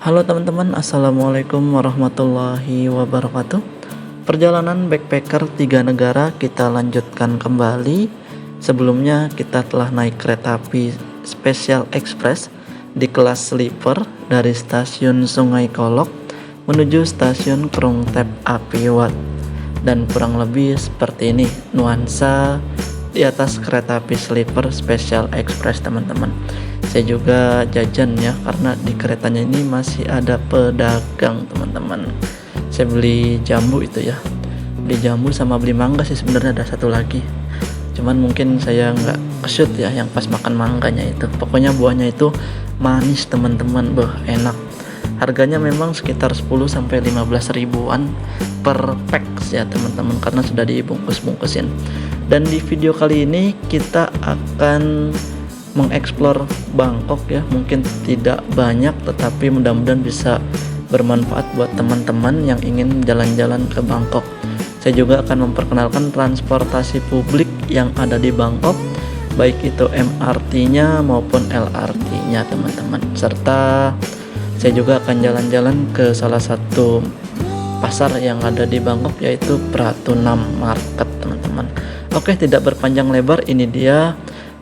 Halo teman-teman, assalamualaikum warahmatullahi wabarakatuh. Perjalanan backpacker 3 negara kita lanjutkan kembali. Sebelumnya kita telah naik kereta api Special Express di kelas sleeper dari stasiun Sungai Kolok menuju stasiun Krungtep Api Wat. Dan kurang lebih seperti ini nuansa di atas kereta api sleeper Special Express, teman-teman. Saya juga jajan ya, karena di keretanya ini masih ada pedagang, teman-teman. Saya beli jambu itu ya, beli jambu sama beli mangga sih, sebenarnya ada satu lagi, cuman mungkin saya nggak keshoot ya yang pas makan mangganya itu. Pokoknya buahnya itu manis, teman-teman, enak. Harganya memang sekitar 10-15 ribuan per pack ya, teman-teman, karena sudah dibungkus-bungkusin. Dan di video kali ini kita akan mengeksplor Bangkok ya. Mungkin tidak banyak, tetapi mudah-mudahan bisa bermanfaat buat teman-teman yang ingin jalan-jalan ke Bangkok. Saya juga akan memperkenalkan transportasi publik yang ada di Bangkok, baik itu MRT-nya maupun LRT-nya, teman-teman. Serta saya juga akan jalan-jalan ke salah satu pasar yang ada di Bangkok, yaitu Pratunam Market, teman-teman. Oke, tidak berpanjang lebar, ini dia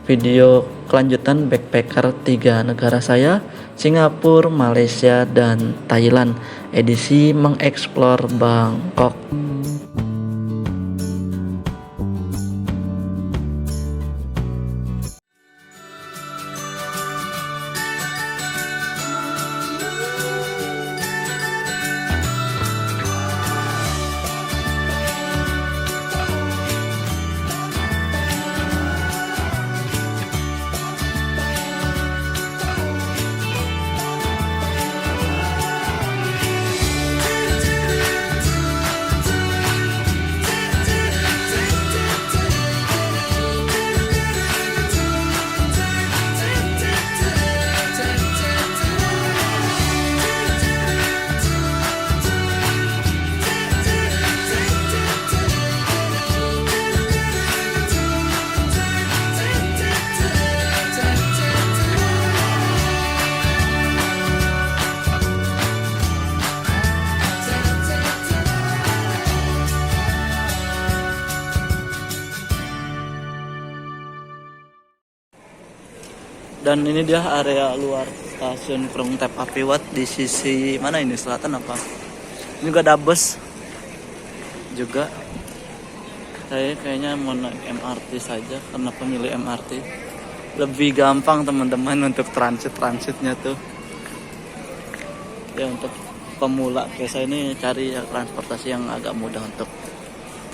video kelanjutan backpacker 3 negara saya, Singapura, Malaysia, dan Thailand, edisi mengeksplor Bangkok. Dan ini dia area luar stasiun Krungtep Api Wat. Di sisi mana ini, selatan apa? Ini juga ada bus juga. Saya kayaknya mau naik MRT saja, karena pemilih MRT lebih gampang, teman-teman, untuk transitnya tuh ya. Untuk pemula kayak saya ini cari ya transportasi yang agak mudah untuk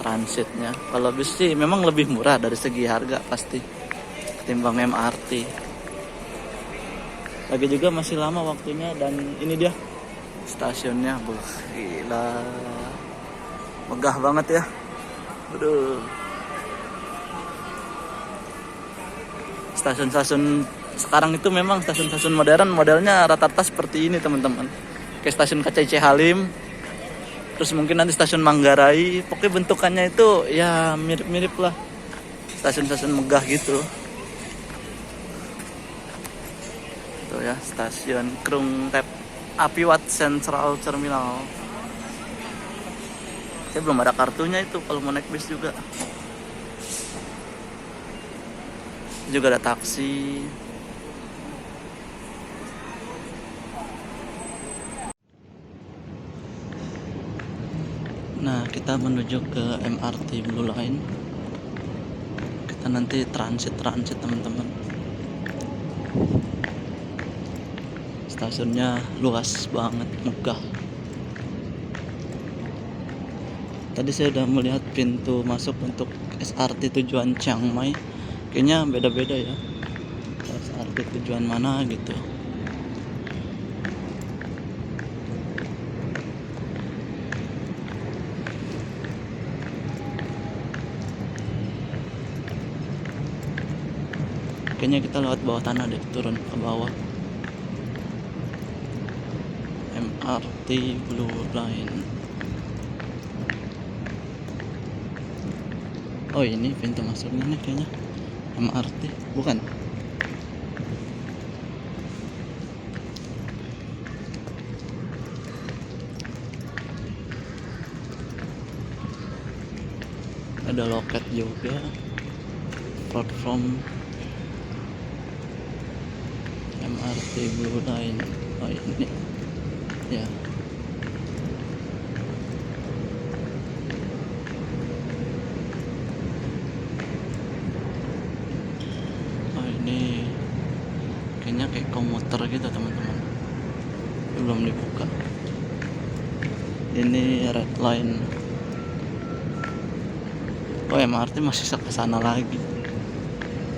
transitnya. Kalau bis sih memang lebih murah dari segi harga pasti ketimbang MRT. Lagi juga masih lama waktunya. Dan ini dia stasiunnya, gila, megah banget ya. Aduh, stasiun-stasiun sekarang itu memang stasiun-stasiun modern, modelnya rata-rata seperti ini, teman-teman. Kayak stasiun KCC Halim, terus mungkin nanti stasiun Manggarai. Pokoknya bentukannya itu ya mirip-mirip lah, stasiun-stasiun megah gitu. Tuh ya, stasiun Krungtep Api Wat Central Terminal. Saya belum ada kartunya itu kalau mau naik bis juga. Juga ada taksi. Nah, kita menuju ke MRT Blue Line. Kita nanti transit, teman-teman. Stasiunnya luas banget, megah. Tadi saya udah melihat pintu masuk untuk SRT tujuan Chiang Mai. Kayaknya beda-beda ya, SRT tujuan mana gitu. Kayaknya kita lewat bawah tanah deh, turun ke bawah. MRT Blue Line. Oh, ini pintu masuknya nih kayaknya. MRT bukan? ada loket juga, platform MRT Blue Line. Oh ini ya. Oh ini kayaknya kayak komuter gitu teman-teman, belum dibuka. Ini red line. Oh MRT masih ke sana lagi.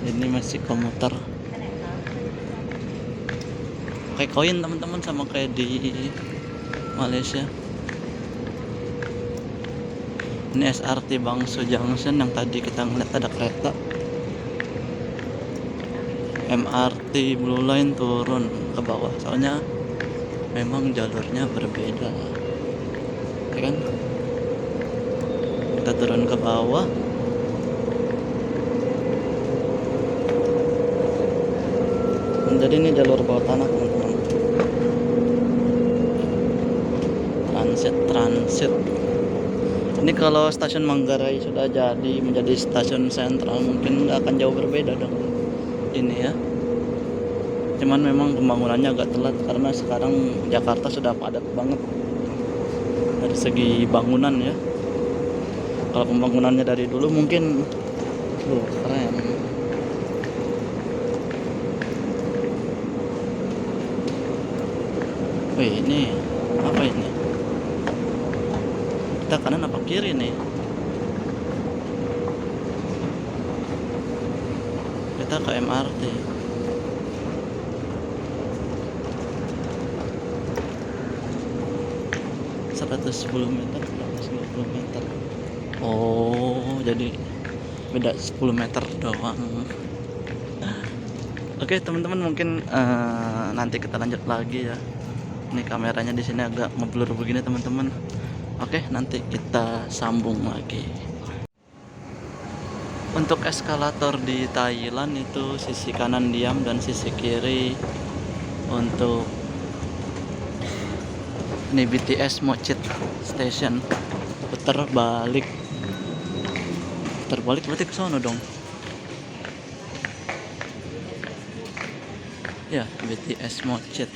Ini masih komuter. Kayak koin teman-teman, sama kayak di Malaysia. Ini SRT Bangsu Junction yang tadi kita ngeliat ada kereta. MRT Blue Line turun ke bawah, soalnya memang jalurnya berbeda, ya kan? Kita turun ke bawah. Jadi ini jalur bawah tanah teman-teman. Transit. Ini kalau stasiun Manggarai sudah jadi menjadi stasiun sentral, mungkin nggak akan jauh berbeda dong ini ya. Cuman memang pembangunannya agak telat karena sekarang Jakarta sudah padat banget dari segi bangunan ya. Kalau pembangunannya dari dulu mungkin keren. Wih, ini apa ini? Kita kanan apa kiri nih? Kita ke MRT. meter, 120 meter. Oh, jadi beda 10 meter doang. Oke, teman-teman, mungkin nanti kita lanjut lagi ya. Ini kameranya di sini agak ngeblur begini, teman-teman. Oke, nanti kita sambung lagi. Untuk eskalator di Thailand itu sisi kanan diam dan sisi kiri untuk ini BTS Mochit Station. Putar balik berarti ke sono dong. Ya, BTS Mochit.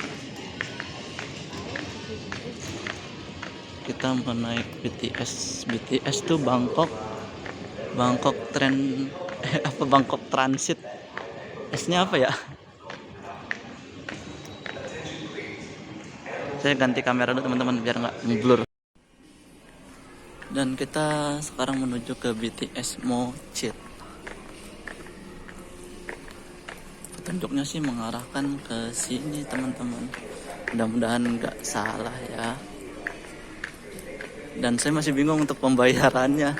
Kita mau naik BTS tuh Bangkok Bangkok Transit. S-nya apa ya? Saya ganti kamera dulu teman-teman biar nggak ngeblur. Dan kita sekarang menuju ke BTS Mochit. Petunjuknya sih mengarahkan ke sini teman-teman. Mudah-mudahan nggak salah ya. Dan saya masih bingung untuk pembayarannya.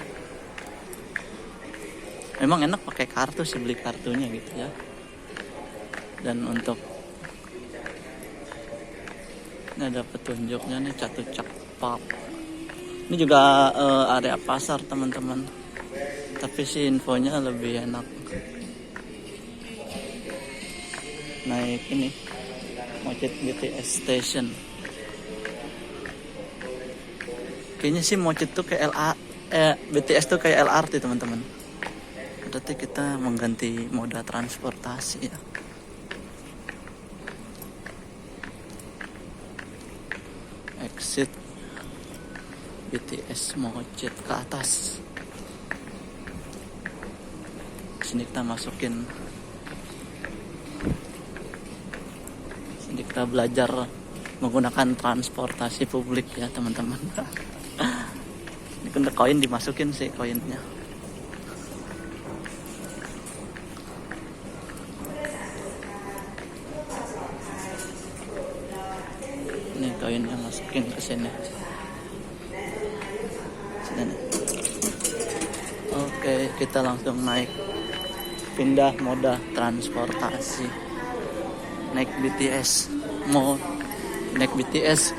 Memang enak pakai kartu sih, beli kartunya gitu ya. Dan untuk ini ada petunjuknya nih, Chatuchak Park. Ini juga area pasar teman-teman. Tapi sih infonya lebih enak naik ini Mochit BTS Station. Kayaknya sih Mochit tuh kayak BTS tuh kayak LRT teman-teman. Berarti kita mengganti moda transportasi ya. Exit BTS Mochit ke atas. Sini kita masukin. Sini kita belajar menggunakan transportasi publik ya teman-teman. Ini kan koin dimasukin sih koinnya. Ini koinnya masukin ke sini. Oke, kita langsung naik, pindah moda transportasi, naik BTS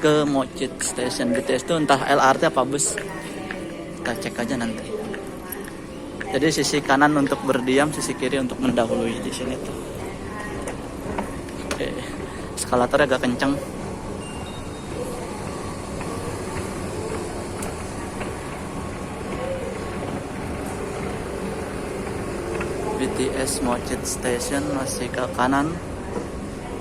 ke Mochit Station. BTS itu entah LRT apa bus, kita cek aja nanti. Jadi sisi kanan untuk berdiam, sisi kiri untuk mendahului di sini tuh. Oke, eskalatornya agak kencang. BTS Mochit Station, masih ke kanan.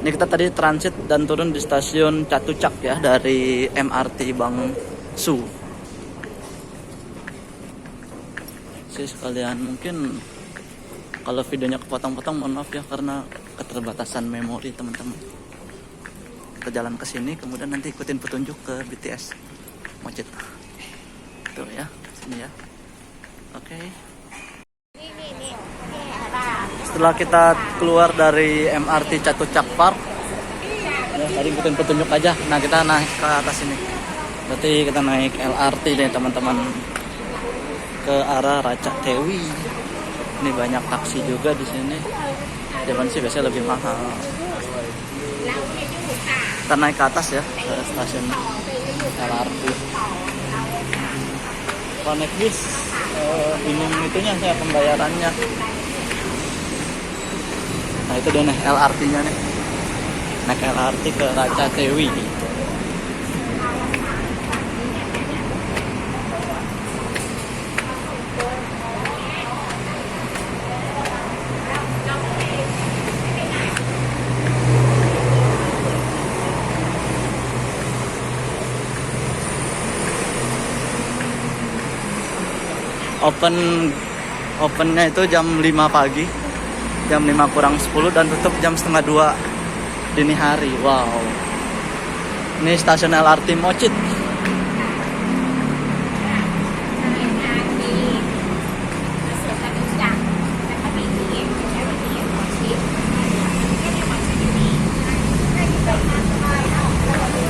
Ini kita tadi transit dan turun di stasiun Chatuchak ya, dari MRT Bangsu. Sih sekalian, mungkin kalau videonya kepotong-potong mohon maaf ya, karena keterbatasan memori teman-teman. Kita jalan ke sini, kemudian nanti ikutin petunjuk ke BTS Mochit. Tuh ya, sini ya. Oke. Setelah kita keluar dari MRT Chatuchak Park, ya, tadi ikutin petunjuk aja. Nah, kita naik ke atas ini. Berarti kita naik LRT deh teman-teman, ke arah Ratchathewi. Ini banyak taksi juga di sini. Zaman sih biasanya lebih mahal. Kita naik ke atas ya, ke stasiun LRT. Connect bis, bingung itunya saya pembayarannya. Nah itu dia nih LRT-nya nih. Naik LRT ke Ratchathewi. Opennya itu jam 5 pagi, jam 5 kurang 10, dan tutup jam setengah 2 dini hari. Wow, ini stasiun LRT Mochit.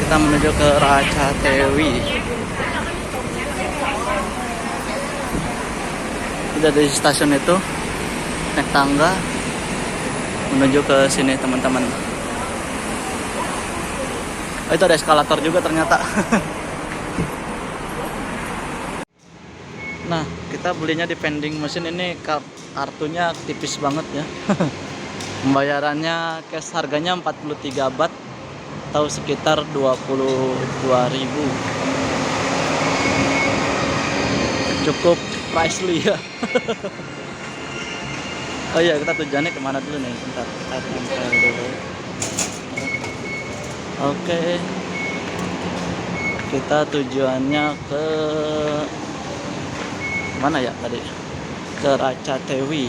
Kita menuju ke Ratchathewi. Udah dari stasiun itu naik tangga menuju ke sini teman-teman. Oh, itu ada eskalator juga ternyata. Nah, kita belinya di vending machine ini, kartunya tipis banget ya. Pembayarannya cash, harganya 43 baht atau sekitar 22.000. Cukup pricely ya. Oh iya, kita tujuannya kemana dulu nih? Bentar, kita tempel dulu. Oke, kita tujuannya ke mana ya tadi? Ke Ratchathewi.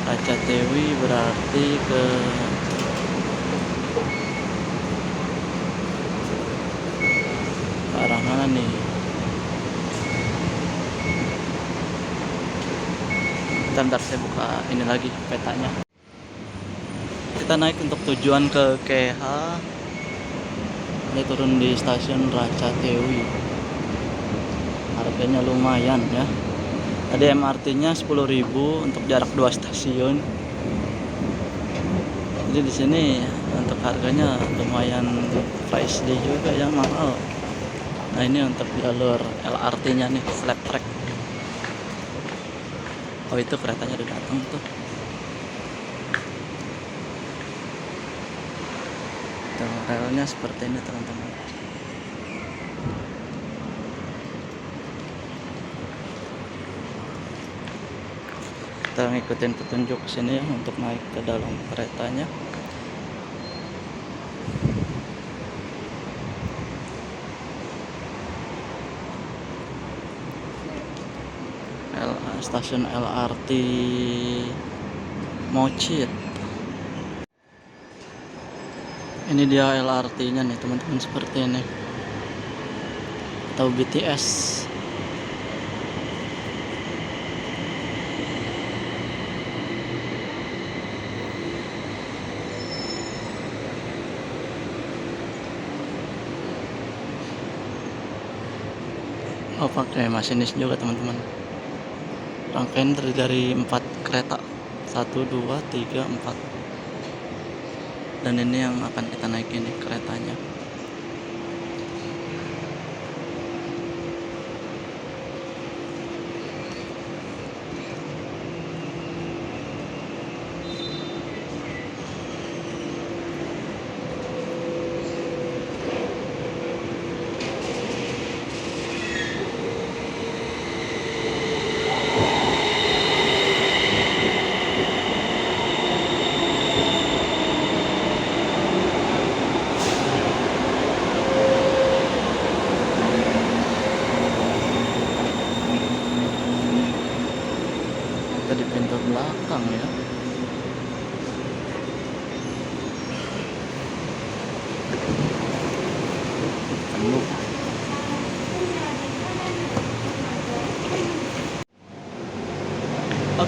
Ratchathewi berarti ke arah mana nih? Bentar, saya buka ini lagi petanya. Kita naik untuk tujuan ke KH. Ini turun di stasiun Ratchathewi. Harganya lumayan ya. Tadi MRT-nya 10.000 untuk jarak 2 stasiun. Jadi di sini untuk harganya lumayan pricey juga ya, mahal. Nah, ini untuk jalur LRT-nya nih, slab track. Oh, itu keretanya udah datang tuh. Tuh, relnya seperti ini teman-teman. Kita ngikutin petunjuk sini ya untuk naik ke dalam keretanya. Stasiun LRT Mochit. Ini dia LRT-nya nih teman-teman, seperti ini. Atau BTS. Oh, pakai masinis juga teman-teman. Rangkaian terdiri dari 4 kereta, 1, 2, 3, 4. Dan ini yang akan kita naikin nih keretanya.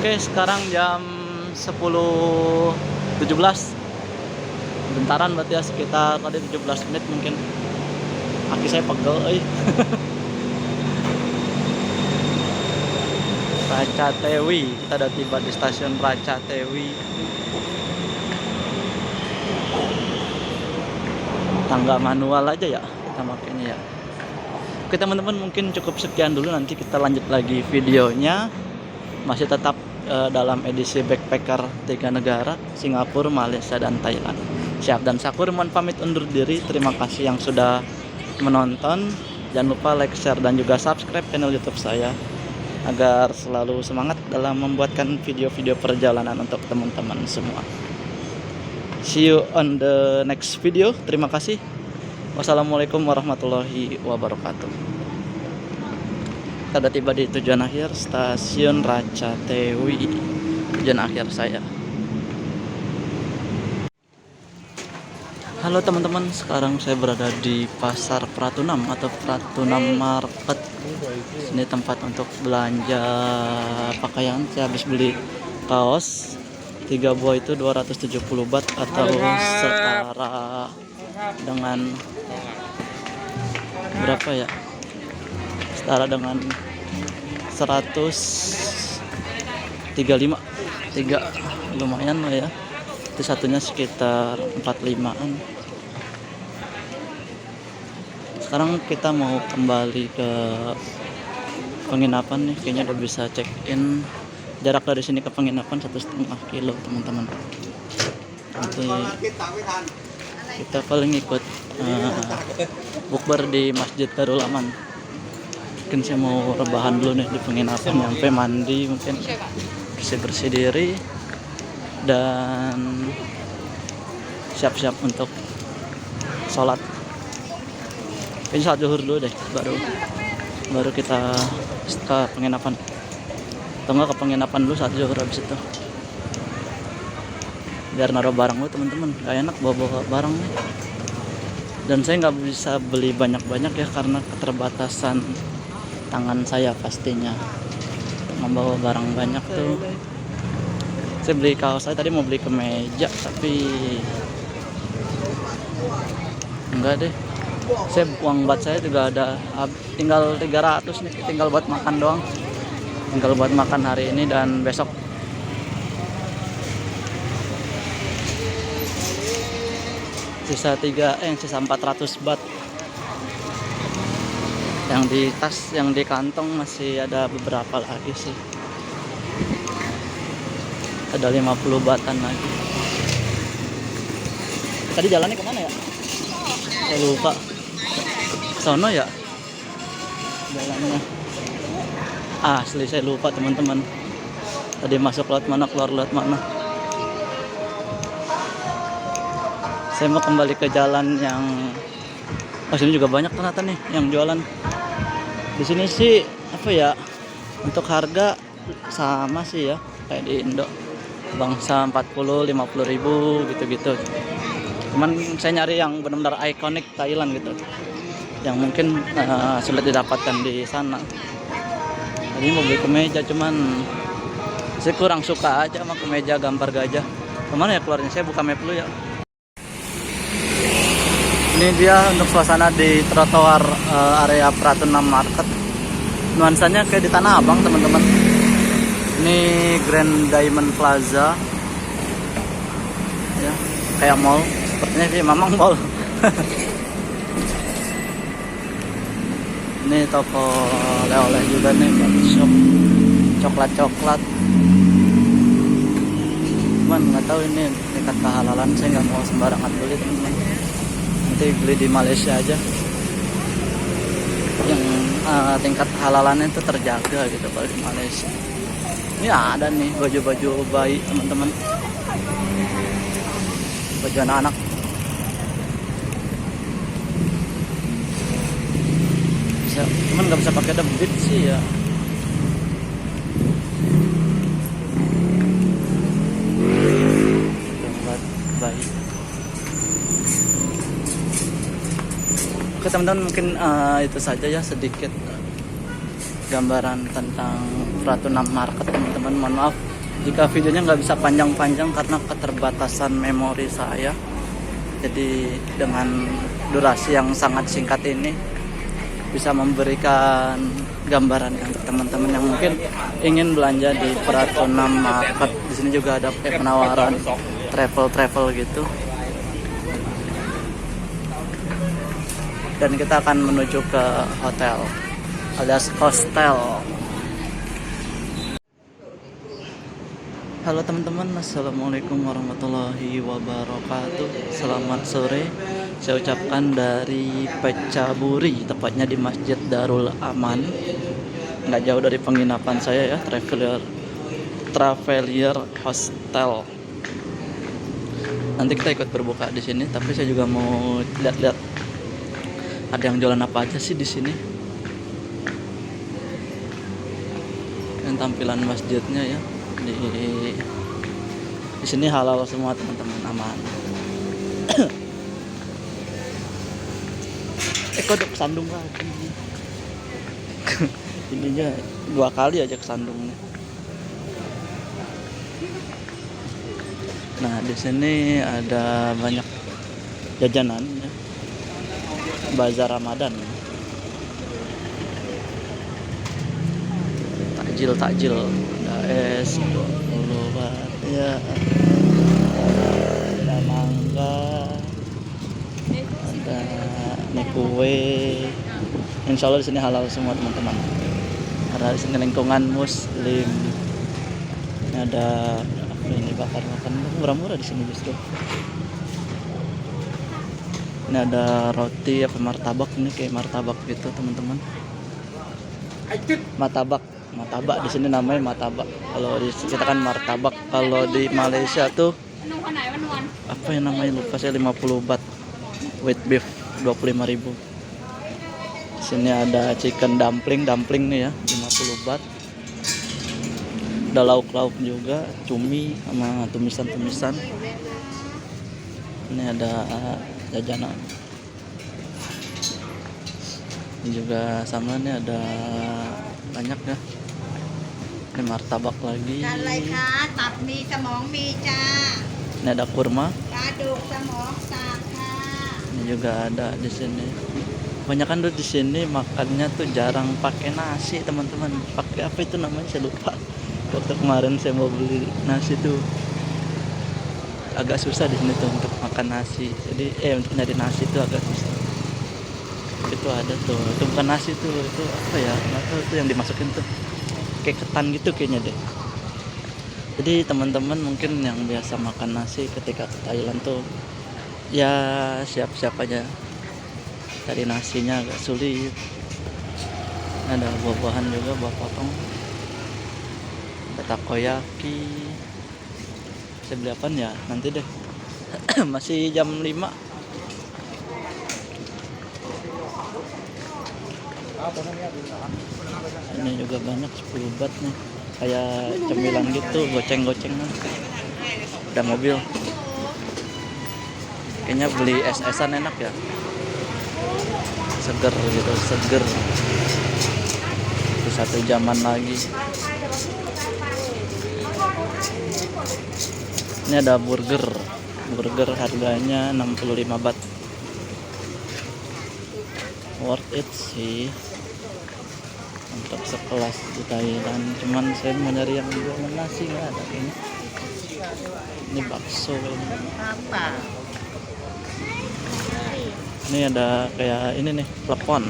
Oke, sekarang jam 10.17. Bentaran berarti ya, sekitar tadi 17 menit mungkin. Kaki saya pegel Racatewi, kita udah tiba di stasiun Racatewi. Tangga manual aja ya kita makanya ya. Oke teman-teman, mungkin cukup sekian dulu, nanti kita lanjut lagi videonya. Masih tetap dalam edisi backpacker 3 negara, Singapura, Malaysia, dan Thailand. Siap dan Sakur mohon pamit undur diri. Terima kasih yang sudah menonton. Jangan lupa like, share, dan juga subscribe channel YouTube saya agar selalu semangat dalam membuatkan video-video perjalanan untuk teman-teman semua. See you on the next video. Terima kasih. Wassalamualaikum warahmatullahi wabarakatuh. Kita sudah tiba di tujuan akhir, stasiun Racatewi. Tujuan akhir saya. Halo teman-teman, sekarang saya berada di Pasar Pratunam atau Pratunam Market. Ini tempat untuk belanja pakaian. Saya habis beli kaos 3 buah itu 270 baht atau setara dengan berapa ya? Setara dengan 135. 3 lumayan lah ya. Itu satunya sekitar 45-an. Sekarang kita mau kembali ke penginapan nih, kayaknya udah bisa check in. Jarak dari sini ke penginapan 1,5 kilo teman-teman. Nanti kita paling ikut bukber di Masjid Darul Aman. Mungkin saya mau rebahan dulu nih di penginapan, sampai mandi, mungkin bersih-bersih diri dan siap-siap untuk sholat. Ini saat zuhur dulu deh, baru kita ke penginapan. Atau enggak ke penginapan dulu saat zuhur, habis itu biar naruh barang dulu teman-teman. Gak enak bawa barang nih. Dan saya nggak bisa beli banyak-banyak ya karena keterbatasan tangan saya pastinya untuk membawa barang banyak tuh. Saya beli kaos, saya tadi mau beli kemeja tapi enggak deh. Saya uang bat saya juga ada, tinggal 300 nih, tinggal buat makan doang. Tinggal buat makan hari ini dan besok. Sisa 400 bat. Yang di tas, yang di kantong masih ada beberapa lagi sih. Ada 50 batan lagi. Tadi jalannya kemana ya? Saya lupa. Sono ya jalannya. Asli saya lupa teman-teman. Tadi masuk lewat mana, keluar lewat mana. Saya mau kembali ke jalan yang sini juga banyak ternyata nih yang jualan. Di sini sih apa ya? Untuk harga sama sih ya kayak di Indo. Bangsa 40-50 ribu gitu-gitu. Cuman saya nyari yang benar-benar ikonik Thailand gitu, yang mungkin sulit didapatkan di sana. Tadi mau beli kemeja, cuman saya kurang suka aja sama kemeja gambar gajah. Kemana ya keluarnya? Saya buka map dulu ya. Ini dia untuk suasana di trotoar area Pratunam Market. Nuansanya kayak di Tanah Abang teman-teman. Ini Grand Diamond Plaza ya, kayak mall. Sepertinya sih memang mall. Ini toko oleh-oleh juga nih, shop coklat-coklat. Cuman nggak tahu ini tingkat kehalalan, saya nggak mau sembarangan beli teman-teman. Nanti beli di Malaysia aja yang tingkat halalannya itu terjaga gitu. Kalau di Malaysia ini ada nih baju-baju bayi teman-teman, baju anak-anak. Bisa, cuman nggak bisa pakai debit sih ya. Bayi. Oke teman-teman, mungkin itu saja ya sedikit gambaran tentang Pratunam Market teman-teman. Mohon maaf Jika videonya nggak bisa panjang-panjang karena keterbatasan memori saya, jadi dengan durasi yang sangat singkat ini bisa memberikan gambaran untuk teman-teman yang mungkin ingin belanja di Pratuna Market. Di sini juga ada penawaran travel gitu. Dan kita akan menuju ke hotel alias hostel. Halo teman-teman, assalamualaikum warahmatullahi wabarakatuh. Selamat sore, saya ucapkan dari Pecaburi, tepatnya di Masjid Darul Aman, nggak jauh dari penginapan saya ya, Travelier Hostel. Nanti kita ikut berbuka di sini, tapi saya juga mau lihat-lihat ada yang jualan apa aja sih di sini. Dan tampilan masjidnya ya. Di sini halal semua teman-teman, aman. Kok kesandung lagi. Ininya 2 kali aja kesandungnya. Nah, di sini ada banyak jajanan ya. Bazar Ramadan. Takjil ada es 20 baht ya, ada mangga, ada nih kue. Insya Allah di sini halal semua teman-teman, karena di sini lingkungan muslim. Ini ada ini bakar-bakar murah-murah di sini justru. Ini ada roti apa martabak, ini kayak martabak gitu teman-teman. Martabak di sini namanya martabak. Kalau di kita kan martabak. Kalau di Malaysia tuh apa yang namanya lupa saya, 50 baht. With beef 25.000. Di sini ada chicken dumpling nih ya, 50 baht. Ada lauk-lauk juga, cumi sama tumisan-tumisan. Ini ada jajanan. Ini juga sama nih, ada banyak ya. Ini martabak lagi. Ini ada kurma. Ini juga ada di sini. Kebanyakan tuh di sini makannya tuh jarang pakai nasi teman-teman. Pakai apa itu namanya saya lupa. Waktu kemarin saya mau beli nasi tuh agak susah di sini tuh untuk makan nasi. Jadi untuk nyari nasi tuh agak susah. Itu ada tuh, itu bukan nasi tuh, itu apa ya? Nggak tahu tuh yang dimasukin tuh. Kayak ketan gitu kayaknya deh. Jadi teman-teman mungkin yang biasa makan nasi ketika ke Thailand tuh ya siap-siap aja, cari nasinya agak sulit. Ada buah-buahan juga, buah potong, ada takoyaki. Saya beli apaan ya nanti deh. Masih jam 5. Ini juga banyak 10 baht nih, kayak cemilan gitu, goceng-gocengan. Ada mobil, kayaknya beli es-esan enak ya, seger gitu, seger. Itu satu zaman lagi. Ini ada burger harganya 65 baht. Worth it sih untuk sekelas di Thailand, cuman saya mau nyari yang jualan nasi, nggak ada kayaknya. Ini bakso apa? Ini ada kayak ini nih, klepon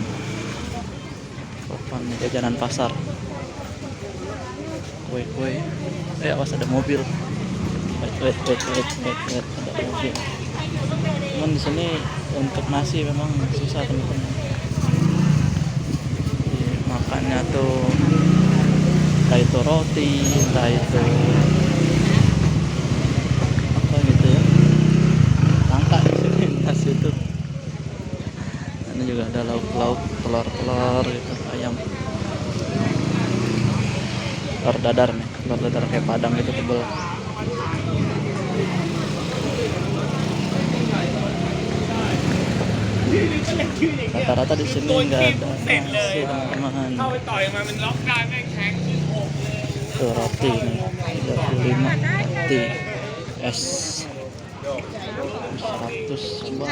jajanan pasar, kue. Awas ada mobil. Wait, ada mobil. Cuman di sini untuk nasi memang susah teman-teman. Makannya tuh entah itu roti, entah itu apa gitu ya, langka di sini nasi itu. Ini juga ada lauk-lauk, telur gitu, ayam, telur dadar kayak Padang gitu, tebel. Rata-rata di sini nggak ada nasi teman-teman. Tuh roti nih 35 roti es 100 coba.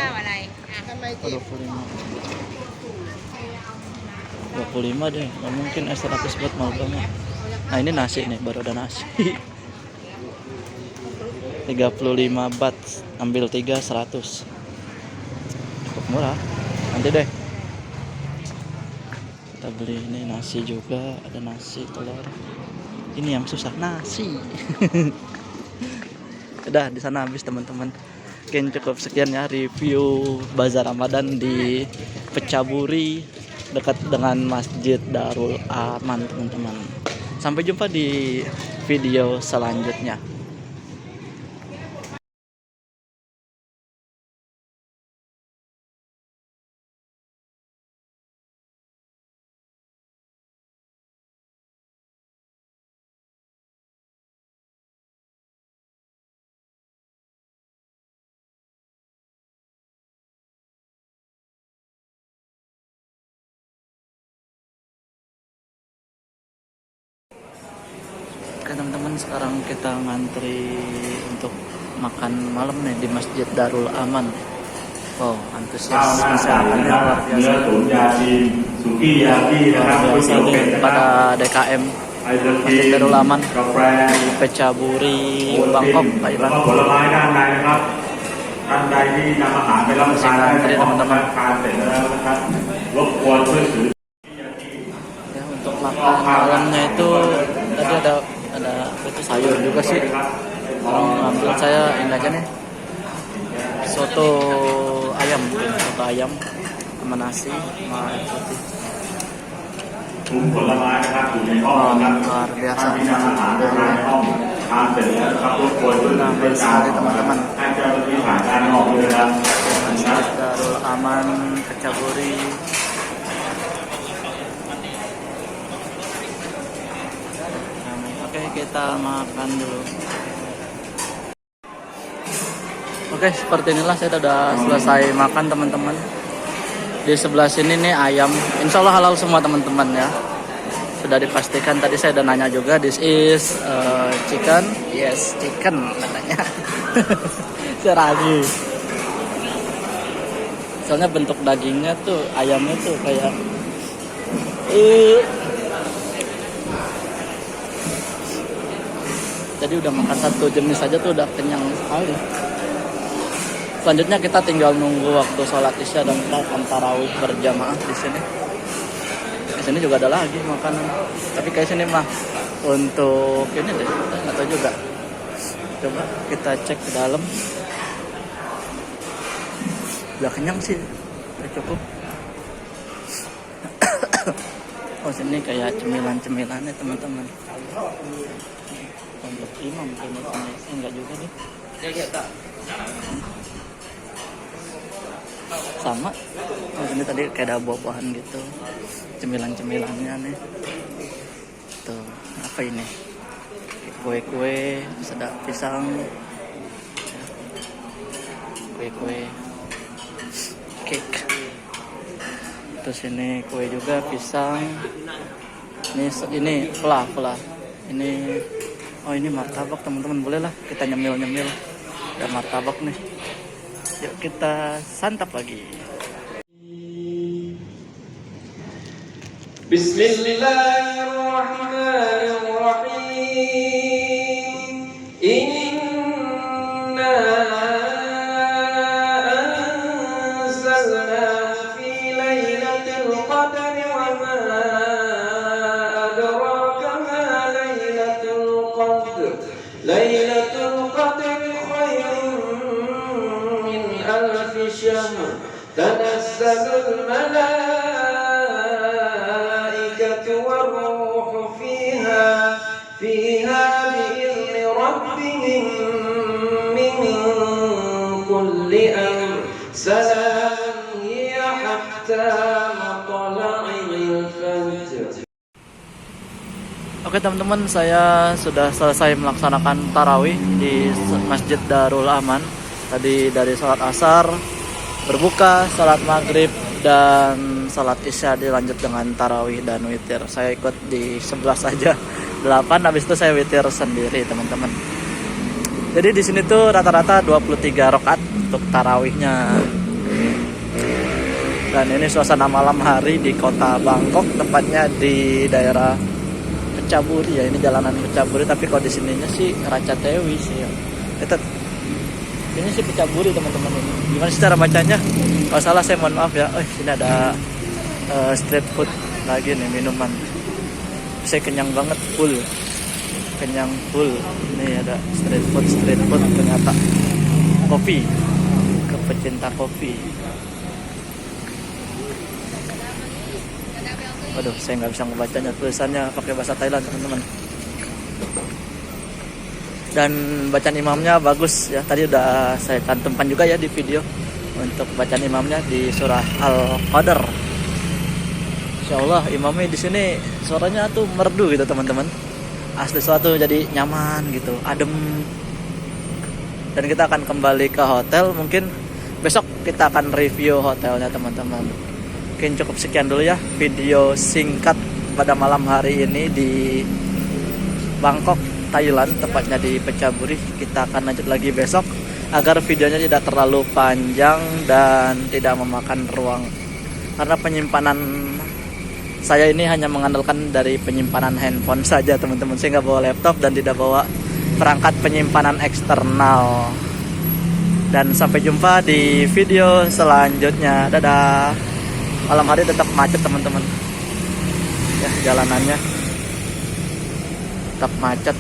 25 deh, nggak mungkin es 100 buat mau banget. Nah ini nasi nih, baru ada nasi 35 baht, ambil 3 100, cukup murah. Nanti deh kita beli ini nasi juga, ada nasi telur. Ini yang susah nasi. Udah di sana habis teman-teman. Mungkin cukup sekian ya review Bazar Ramadan di Pecaburi dekat dengan Masjid Darul Aman teman-teman. Sampai jumpa di video selanjutnya. Oke teman-teman, sekarang kita ngantri untuk makan malam nih di Masjid Darul Aman. Wow, antusias masyarakatnya luar biasa. Luar biasa nih pada DKM Masjid Darul Aman di Pecaburi, Bangkok, Thailand. Masih ngantri teman-teman. Ya, untuk makan malamnya itu tadi ada itu sayur juga sih. Ambil saya ini aja nih, soto ayam sama nasi sama air putih. Luar biasa nah sekali teman-teman. Masjid Darul Aman Pecaburi. Oke, kita makan dulu. Oke, seperti inilah saya sudah selesai makan teman-teman. Di sebelah sini nih ayam, insya Allah halal semua teman-teman ya. Sudah dipastikan, tadi saya udah nanya juga. This is chicken, yes chicken katanya. Saya ragu. Soalnya bentuk dagingnya tuh, ayamnya tuh kayak jadi udah makan satu jenis aja tuh udah kenyang sekali. Selanjutnya kita tinggal nunggu waktu sholat isya dan kita akan tarawih berjamaah di sini. Di sini juga ada lagi makanan. Tapi kayak sini mah untuk ini deh, nggak tahu juga. Coba kita cek ke dalam. Udah kenyang sih, udah cukup. Oh sini kayak cemilan-cemilannya teman-teman. Untuk imam ini enggak juga nih. Sama. Oh, ini tadi kayak ada buah-buahan gitu. Cemilan-cemilannya nih. Tuh, apa ini? Kue-kue, sedap pisang. Kue-kue. Cake. Terus ini kue juga pisang. Ini pela. Ini oh ini martabak teman-teman, boleh lah kita nyemil. Ada martabak nih. Yuk kita santap lagi. Bismillahirrahmanirrahim. Inna anzalnahu fi lailatul qadri wa ma adraka ma lailatul qadr. Lailatul qadri khairun min alfi syahr. Tanazzalul malaikatu war-ruhu fiha bi'izni rabbihim min kulli amr. Salamun hiya hatta matla'il fajr. Oke teman-teman, saya sudah selesai melaksanakan tarawih di Masjid Darul Aman. Tadi dari sholat asar, berbuka, sholat maghrib, dan sholat isya dilanjut dengan tarawih dan witir. Saya ikut di sebelah saja 8, habis itu saya witir sendiri teman-teman. Jadi di sini tuh rata-rata 23 rakaat untuk tarawihnya. Dan ini suasana malam hari di kota Bangkok, tepatnya di daerah Pecaburi ya. Ini jalanan Pecaburi, tapi kalau di sininya sih Ratchathewi sih ya. Ini sih Pecaburi teman-teman. Ini gimana sih cara bacanya? Kalau salah saya mohon maaf ya. Sini ada street food lagi nih, minuman. Saya kenyang banget, full. Kenyang full. Ini ada street food ternyata. Kopi. Ke pecinta kopi. Waduh, saya nggak bisa membacanya, tulisannya pakai bahasa Thailand teman-teman. Dan bacaan imamnya bagus ya. Tadi udah saya cantumkan juga ya di video untuk bacaan imamnya di surah Al-Qadar. Insyaallah imamnya di sini suaranya tuh merdu gitu teman-teman. Asli suatu jadi nyaman gitu, adem. Dan kita akan kembali ke hotel, mungkin besok kita akan review hotelnya teman-teman. Mungkin cukup sekian dulu ya video singkat pada malam hari ini di Bangkok, Thailand, tepatnya di Pecaburi. Kita akan lanjut lagi besok agar videonya tidak terlalu panjang dan tidak memakan ruang, karena penyimpanan saya ini hanya mengandalkan dari penyimpanan handphone saja teman-teman. Saya nggak bawa laptop dan tidak bawa perangkat penyimpanan eksternal. Dan sampai jumpa di video selanjutnya. Dadah. Malam hari tetap macet teman-teman ya, jalanannya tetap macet.